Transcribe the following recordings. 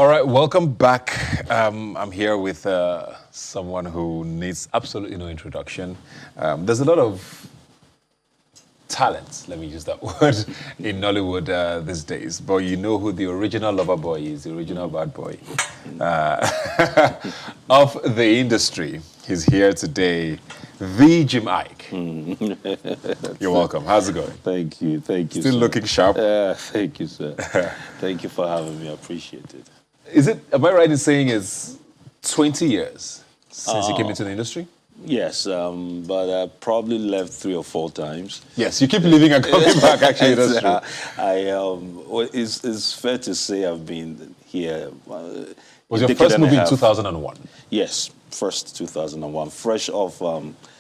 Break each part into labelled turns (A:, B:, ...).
A: All right, welcome back. I'm here with someone who needs absolutely no introduction. There's a lot of talent, let me use that word, in Nollywood these days. But you know who the original lover boy is, the original bad boy of the industry. He's here today, the Jim Iyke. You're welcome. How's it going?
B: Thank you,
A: Still
B: sir.
A: looking sharp?
B: Thank you, sir. Thank you for having me. I appreciate it.
A: Am I right in saying it's 20 years since you came into the industry?
B: Yes, but I probably left 3 or 4 times.
A: Yes, you keep leaving and coming back, actually, that's true.
B: It's fair to say I've been here.
A: Was your first movie in 2001?
B: Yes, first 2001. Fresh off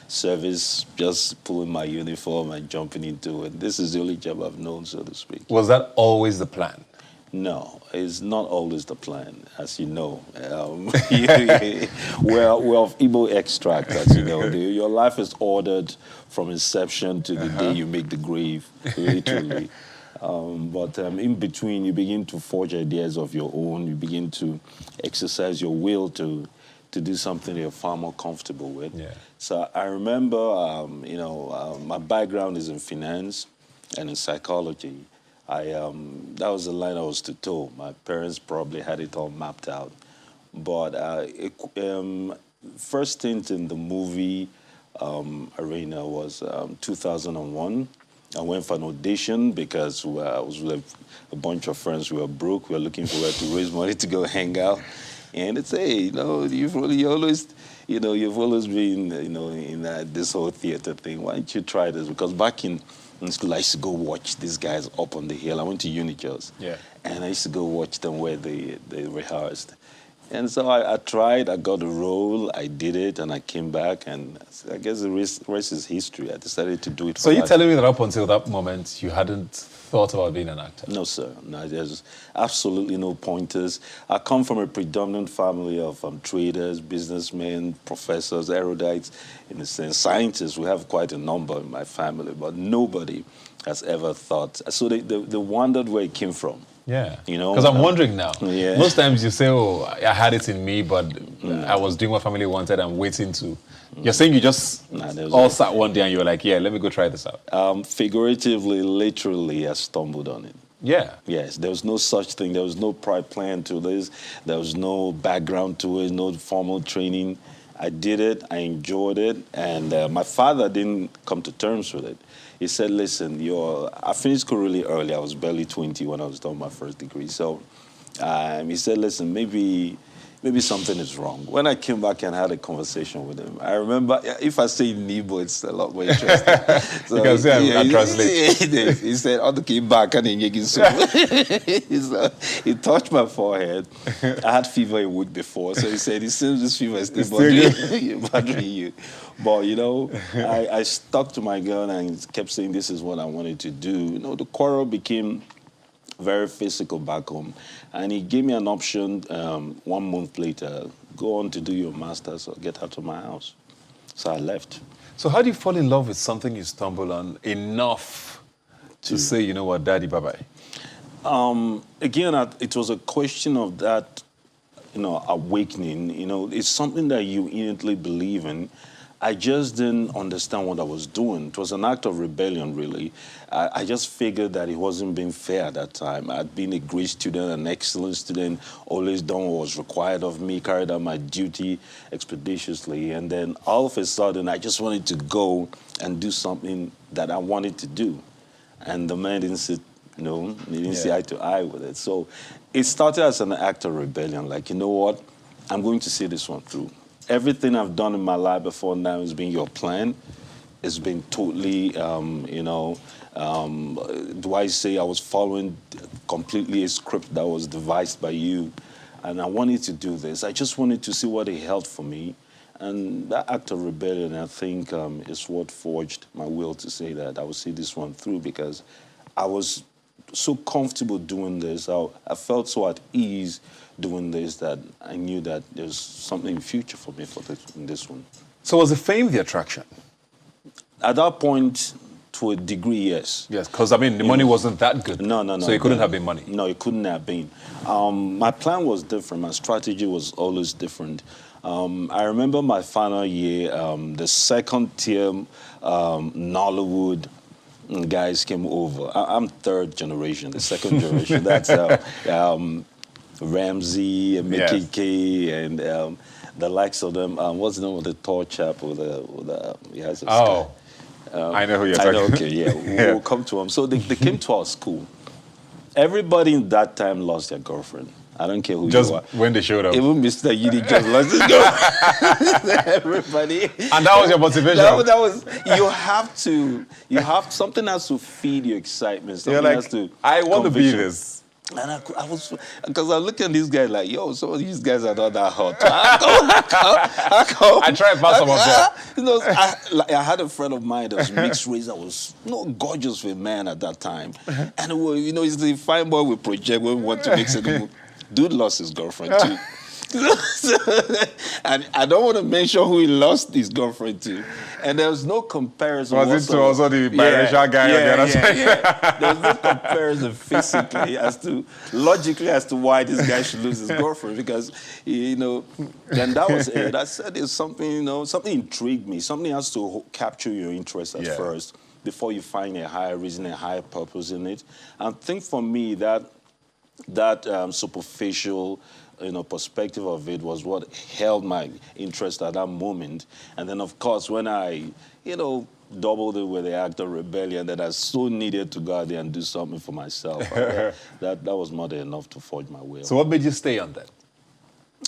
B: service, just pulling my uniform and jumping into it. This is the only job I've known, so to speak.
A: Was that always the plan?
B: No, it's not always the plan, as you know. We're of Igbo extract, as you know. Your life is ordered from inception to the day you make the grave, literally. But in between, you begin to forge ideas of your own. You begin to exercise your will to do something you're far more comfortable with.
A: Yeah.
B: So I remember, my background is in finance and in psychology. That was the line I was to toe. My parents probably had it all mapped out. But first stint in the movie arena was 2001. I went for an audition because I was with a bunch of friends. We were broke. We were looking for where to raise money to go hang out. And it's, hey, you've always been, in this whole theater thing. Why don't you try this? Because back in school, I used to go watch these guys up on the hill. I went to Unicurs.
A: Yeah.
B: And I used to go watch them where they rehearsed. And so I tried, I got a role, I did it, and I came back, and I guess the rest is history. I decided to do it.
A: So you're telling me that up until that moment, you hadn't thought about being an actor?
B: No, sir. No, there's absolutely no pointers. I come from a predominant family of traders, businessmen, professors, erudites, in a sense, scientists. We have quite a number in my family, but nobody has ever thought. So they wondered where it came from.
A: Yeah,
B: you
A: because I'm wondering now.
B: Yeah.
A: Most times you say, "Oh, I had it in me, but I was doing what family wanted. I'm waiting to." You're saying you just all sat one day and you were like, "Yeah, let me go try this out."
B: Figuratively, literally, I stumbled on it.
A: Yeah.
B: Yes, there was no such thing. There was no prior plan to this. There was no background to it. No formal training. I did it. I enjoyed it, and my father didn't come to terms with it. He said, listen, I finished school really early. I was barely 20 when I was done my first degree. So he said, listen, maybe something is wrong. When I came back and had a conversation with him, I remember, if I say Nibo, it's a lot more interesting. So
A: you can say I translate.
B: He said, I came back and he touched my forehead. I had fever a week before, so he said, it seems this fever is still bothering you. But, I stuck to my gun and kept saying this is what I wanted to do. The quarrel became very physical back home. And he gave me an option 1 month later, go on to do your master's or get out of my house. So I left.
A: So how do you fall in love with something you stumble on enough to say, you know what, daddy, bye-bye?
B: Again, it was a question of that, awakening. It's something that you innately believe in. I just didn't understand what I was doing. It was an act of rebellion, really. I just figured that it wasn't being fair at that time. I'd been a great student, an excellent student, always done what was required of me, carried out my duty expeditiously. And then all of a sudden, I just wanted to go and do something that I wanted to do. And the man didn't see eye to eye with it. So it started as an act of rebellion. Like, you know what? I'm going to see this one through. Everything I've done in my life before now has been your plan. It's been totally, do I say I was following completely a script that was devised by you? And I wanted to do this. I just wanted to see what it held for me. And that act of rebellion, I think, is what forged my will to say that I would see this one through, because I was so comfortable doing this. I felt so at ease doing this that I knew that there's something in the future for me in this one.
A: So was the fame the attraction?
B: At that point, To a degree, yes.
A: Yes, because I mean, the money wasn't that good.
B: No, no, no.
A: So it couldn't have been money.
B: No, it couldn't have been. My plan was different. My strategy was always different. I remember my final year, the second term, Nollywood guys came over. I'm third generation, the second generation. That's Ramsey, and Mickey
A: Yes.
B: K, and the likes of them. What's the name of the tall chap with the he has a
A: Oh, I know who you're
B: I
A: talking
B: know,
A: about.
B: okay, yeah. We'll come to them. So they came to our school. Everybody in that time lost their girlfriend. I don't care who
A: Just
B: you are.
A: when they showed up.
B: Even Mr. Yidi just lost his girlfriend. Everybody.
A: And that was your motivation.
B: That was, you have, something has to feed your excitement. Something
A: You're
B: has
A: like,
B: to
A: I want to be
B: conviction.
A: this.
B: And I was, because I look at these guys like, yo, some of these guys are not that hot. How come?
A: I tried to pass some of them.
B: You know, I had a friend of mine that was mixed race that was gorgeous with man at that time. And you know, he's the fine boy we project when we want to mix it. Dude lost his girlfriend too. And I don't want to mention who he lost his girlfriend to. And there was no comparison.
A: Was it to also the biracial guy on the other side?
B: Yeah. There was no comparison physically logically as to why this guy should lose his girlfriend, because, you know, then that was it. I said it's something, you know, something intrigued me. Something has to capture your interest at first before you find a higher reason, a higher purpose in it. And I think for me that superficial, you know, perspective of it was what held my interest at that moment. And then, of course, when I, you know, doubled it with the act of rebellion, that I so needed to go out there and do something for myself, that was more than enough to forge my way.
A: So what made you stay on that?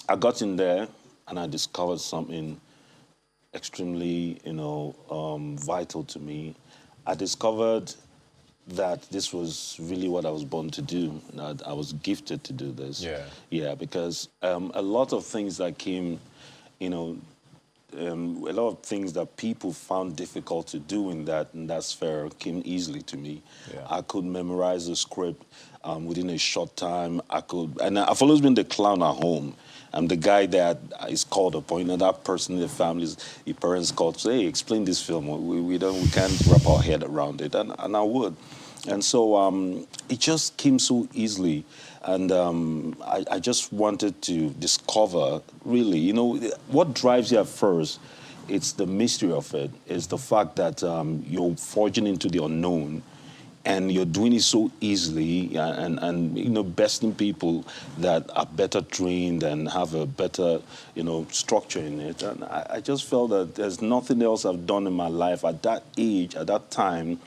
B: I got in there and I discovered something extremely, you know, vital to me. I discovered that this was really what I was born to do. I was gifted to do this. Yeah, because a lot of things that came, you know, a lot of things that people found difficult to do in that sphere came easily to me. I could memorize the script within a short time. And I've always been the clown at home. I'm the guy that is called upon. You know, that person in the family, your parents called to say, hey, explain this film. We can't wrap our head around it. And I would. And so it just came so easily. And I just wanted to discover, really, you know, what drives you at first, it's the mystery of it. It's the fact that you're forging into the unknown. And you're doing it so easily, and you know, besting people that are better trained and have a better, you know, structure in it. And I just felt that there's nothing else I've done in my life at that age, at that time,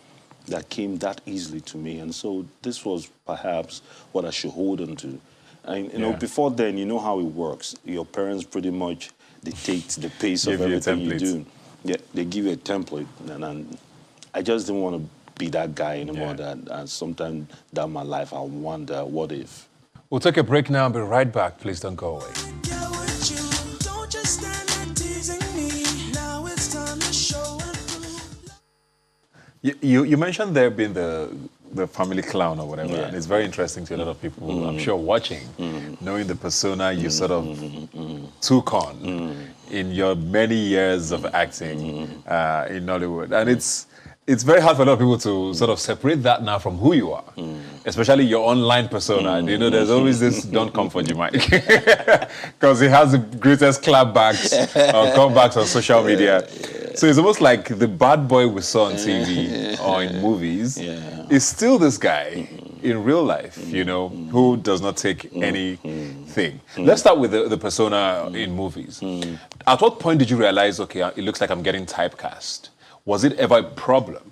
B: that came that easily to me. And so this was perhaps what I should hold on to. And, you know, before then, you know how it works. Your parents pretty much dictate the pace of everything you do. Yeah, they give you a template. And I just didn't want to be that guy anymore. That sometime down my life, I wonder, what if?
A: We'll take a break now and be right back. Please don't go away. You mentioned there being the family clown or whatever, and it's very interesting to a lot of people, I'm sure, watching, knowing the persona you sort of took on in your many years of acting in Nollywood. And it's very hard for a lot of people to sort of separate that now from who you are, especially your online persona. You know, there's always this "don't come for Jamaica" because he has the greatest clapbacks or comebacks on social media. So it's almost like the bad boy we saw on TV or in movies is still this guy in real life, you know, who does not take anything. Let's start with the persona in movies. At what point did you realize, okay, it looks like I'm getting typecast? Was it ever a problem?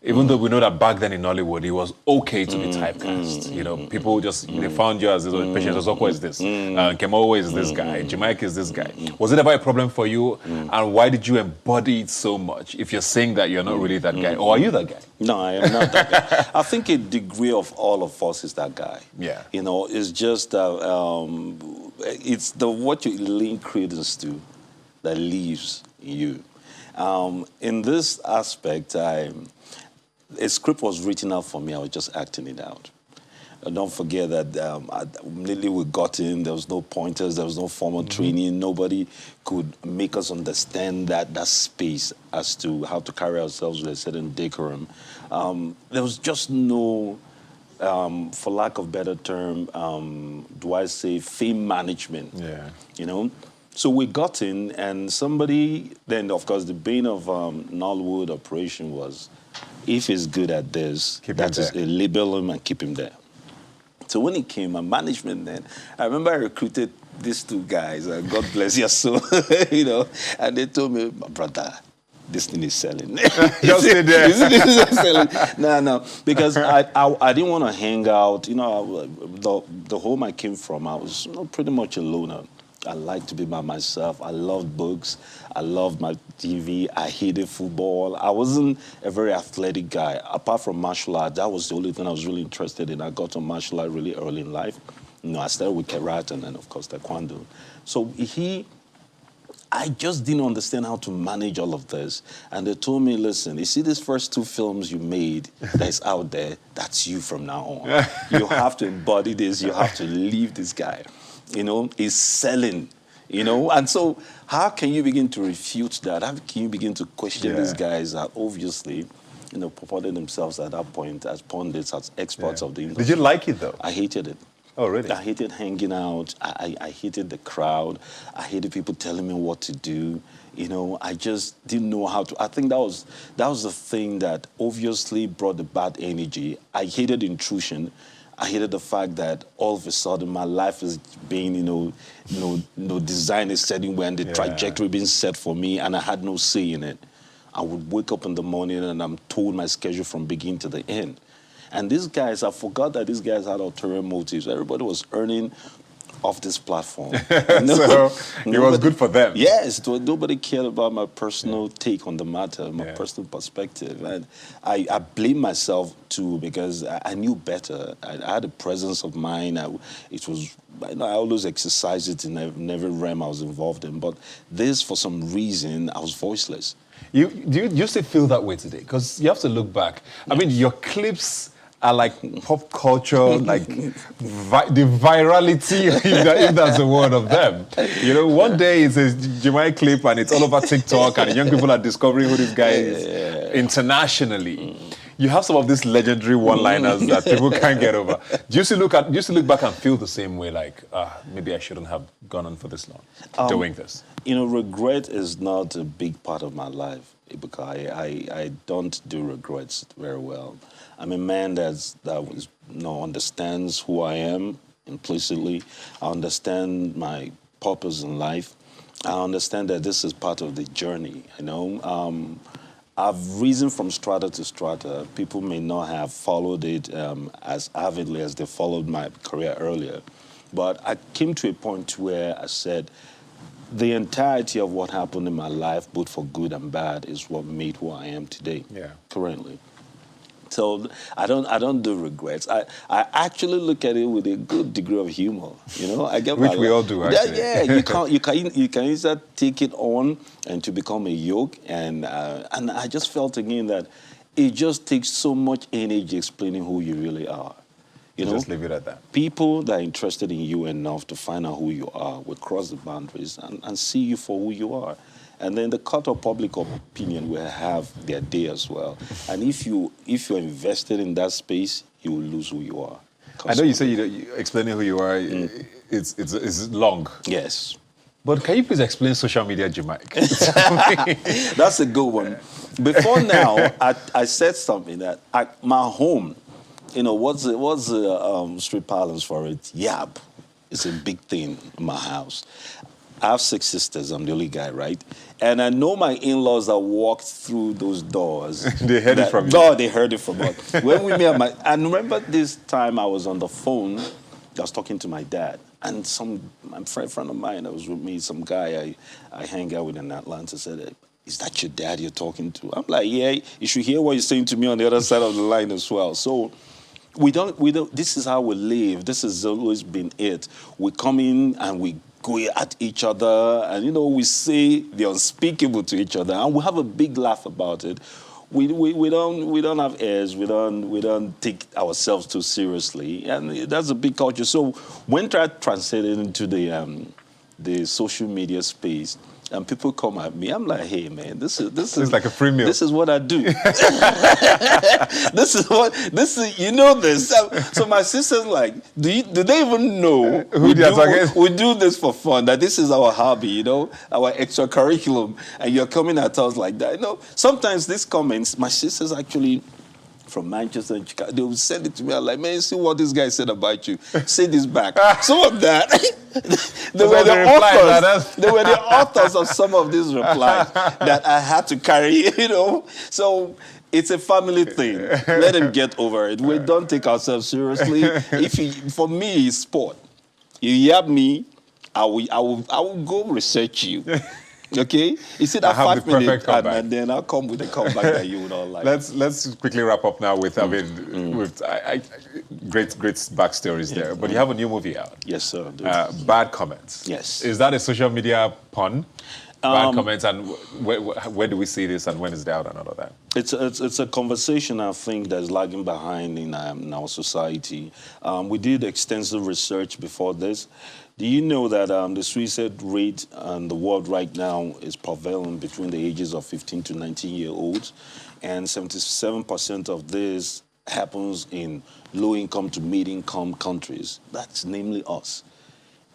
A: Even though we know that back then in Hollywood, it was okay to be typecast. You know, people just, they found you as this, Patience Osoko is this, Kemowo is this guy, Jamaica is this guy. Was it ever a problem for you? And why did you embody it so much if you're saying that you're not really that guy? Or are you that guy?
B: No, I am not that guy. I think a degree of all of us is that guy.
A: Yeah.
B: You know, it's just, it's what you link credence to that lives in you. In this aspect, a script was written out for me. I was just acting it out. Don't forget that immediately we got in, there was no pointers, there was no formal training. Nobody could make us understand that space as to how to carry ourselves with a certain decorum. There was just no, for lack of better term, do I say fame management?
A: Yeah.
B: You know? So we got in, and somebody, then of course the bane of Nollywood operation was, if he's good at this,
A: Keep him
B: that is
A: there.
B: a label him and keep him there. So when he came, my management then, I remember I recruited these two guys, God bless your soul, you know, and they told me, my brother, this thing is selling.
A: Just stay there.
B: This is selling. No, because I didn't want to hang out. You know, the home I came from, I was pretty much a loner. I liked to be by myself. I loved books. I loved my TV. I hated football. I wasn't a very athletic guy. Apart from martial art, that was the only thing I was really interested in. I got to martial art really early in life. You know, I started with karate and then, of course, taekwondo. So I just didn't understand how to manage all of this. And they told me, listen, you see these first two films you made that's out there, that's you from now on. You have to embody this. You have to leave this guy. You know, he's selling, you know. And so how can you begin to refute that? How can you begin to question these guys that obviously, you know, purported themselves at that point as pundits, as experts of the industry?
A: Did you like it, though?
B: I hated it.
A: Oh, really?
B: I hated hanging out. I hated the crowd. I hated people telling me what to do. You know, I just didn't know how to. I think that was the thing that obviously brought the bad energy. I hated intrusion. I hated the fact that all of a sudden my life is being, design is setting when the trajectory being set for me, and I had no say in it. I would wake up in the morning and I'm told my schedule from beginning to the end. And these guys, I forgot that these guys had ulterior motives. Everybody was earning off this platform.
A: So it was good for them.
B: Yes, nobody cared about my personal take on the matter, my personal perspective. And I blame myself too because I knew better. I had a presence of mind. I always exercised it in every realm I was involved in. But this, for some reason, I was voiceless.
A: Do you still feel that way today? Because you have to look back. I mean, your clips are like pop culture, like the virality, if that's the word of them. You know, one day it's a Jemai clip and it's all over TikTok and young people are discovering who this guy is internationally. You have some of these legendary one-liners that people can't get over. Do you still look back and feel the same way, like, maybe I shouldn't have gone on for this long, doing this? You know,
B: regret is not a big part of my life because I don't do regrets very well. I'm a man that understands who I am implicitly. I understand my purpose in life. I understand that this is part of the journey, you know. I've risen from strata to strata. People may not have followed it as avidly as they followed my career earlier. But I came to a point where I said, the entirety of what happened in my life, both for good and bad, is what made who I am today, currently. So I don't do regrets. I actually look at it with a good degree of humor. You know, I get
A: which we all do actually.
B: Yeah, you can either take it on and to become a yoke, and I just felt again that it just takes so much energy explaining who you really are. You know,
A: just leave it at that.
B: People that are interested in you enough to find out who you are will cross the boundaries and see you for who you are. And then the court of public opinion will have their day as well. And if you're invested in that space, you will lose who you are.
A: I know you say you explaining who you are, it's long.
B: Yes.
A: But can you please explain social media, Jamaica?
B: That's a good one. Before now, I said something that my home, you know, what's the street parlance for it? Yap. It's a big thing in my house. I have 6 sisters. I'm the only guy, right? And I know my in-laws that walked through those doors.
A: They heard it from you.
B: No, they heard it from us. When we met, I remember this time I was on the phone. I was talking to my dad. And my friend of mine that was with me, some guy I hang out with in Atlanta, said, is that your dad you're talking to? I'm like, yeah, you should hear what you're saying to me on the other side of the line as well. So we don't, this is how we live. This has always been it. We come in and we go at each other and, you know, we say the unspeakable to each other and we have a big laugh about it. we don't have airs. We don't take ourselves too seriously, and that's a big culture. So when I translated into the social media space, and people come at me, I'm like, hey man, this is
A: like a free meal.
B: This is what I do. this is you know this. So my sister's like, do they even know we do this for fun? That this is our hobby, you know, our extracurriculum, and you're coming at us like that. You know, sometimes these comments, my sister's actually from Manchester and Chicago, they will send it to me. I'm like, man, see what this guy said about you. Say this back. Some of that, they were the authors of some of these replies that I had to carry, you know. So it's a family thing. Let them get over it. We don't take ourselves seriously. For me, it's sport. You yab me, I will go research you. Okay, you see that 5 minutes, and then I'll come with a comeback that you would all like.
A: Let's quickly wrap up now with with great backstories there. But you have a new movie out.
B: Yes, sir.
A: Bad Comments.
B: Yes.
A: Is that a social media pun? Bad Comments, and where do we see this, and when is it out, and all of that?
B: It's a conversation I think that's lagging behind in our society. We did extensive research before this. Do you know that the suicide rate in the world right now is prevalent between the ages of 15 to 19-year-olds, and 77% of this happens in low-income to mid-income countries. That's namely us.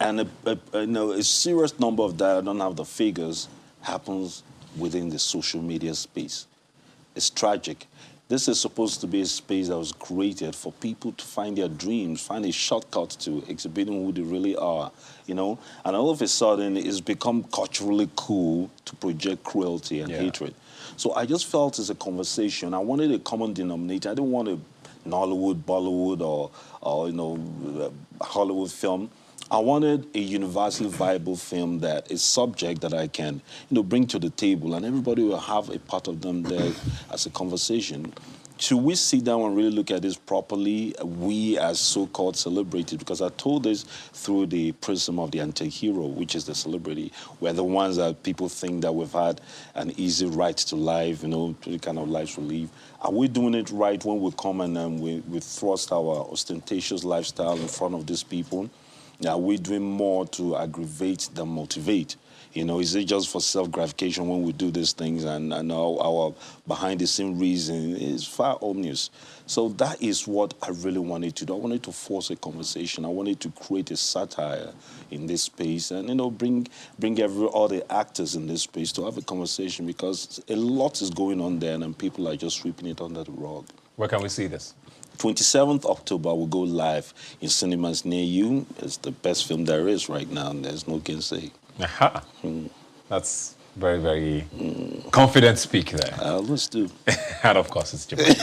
B: And a serious number of that, I don't have the figures, happens within the social media space. It's tragic. This is supposed to be a space that was created for people to find their dreams, find a shortcut to exhibiting who they really are, you know? And all of a sudden, it's become culturally cool to project cruelty and hatred. So I just felt as a conversation, I wanted a common denominator. I didn't want a Nollywood, Bollywood, or you know, Hollywood film. I wanted a universally viable film that is subject that I can, you know, bring to the table, and everybody will have a part of them there as a conversation. Should we sit down and really look at this properly, we as so-called celebrities, because I told this through the prism of the anti-hero, which is the celebrity. We're the ones that people think that we've had an easy right to life, you know, to the kind of lives we live. Are we doing it right when we come and we thrust our ostentatious lifestyle in front of these people? Are we doing more to aggravate than motivate? You know, is it just for self-gratification when we do these things, and our behind-the-scene reason is far omnious? So that is what I really wanted to do. I wanted to force a conversation. I wanted to create a satire in this space, and, you know, bring all the actors in this space to have a conversation, because a lot is going on there, and people are just sweeping it under the rug.
A: Where can we see this?
B: 27th October will go live in cinemas near you. It's the best film there is right now, and there's no gainsay.
A: Aha. That's very, very confident speak there.
B: Let's do.
A: And of course, it's Japan.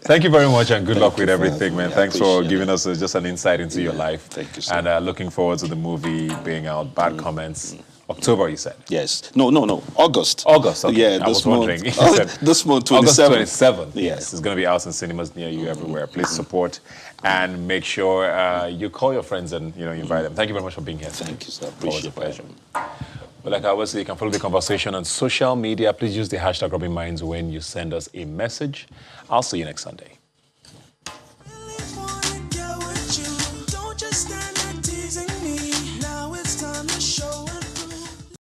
A: Thank you very much, and good luck with everything, man. Thanks for giving us just an insight into your life.
B: Thank you, sir.
A: And looking forward to the movie being out. Bad Comments. October, you said?
B: Yes. No. August.
A: August, okay.
B: Yeah,
A: I was wondering.
B: This month, 27th.
A: August 27th.
B: Yeah.
A: Yes, it's going to be out in cinemas near you everywhere. Please support and make sure you call your friends and, you know, invite them. Thank you very much for being here.
B: Thank you, sir.
A: Always a
B: Appreciate
A: pleasure. But like I always say, you can follow the conversation on social media. Please use the hashtag #RobinMinds when you send us a message. I'll see you next Sunday.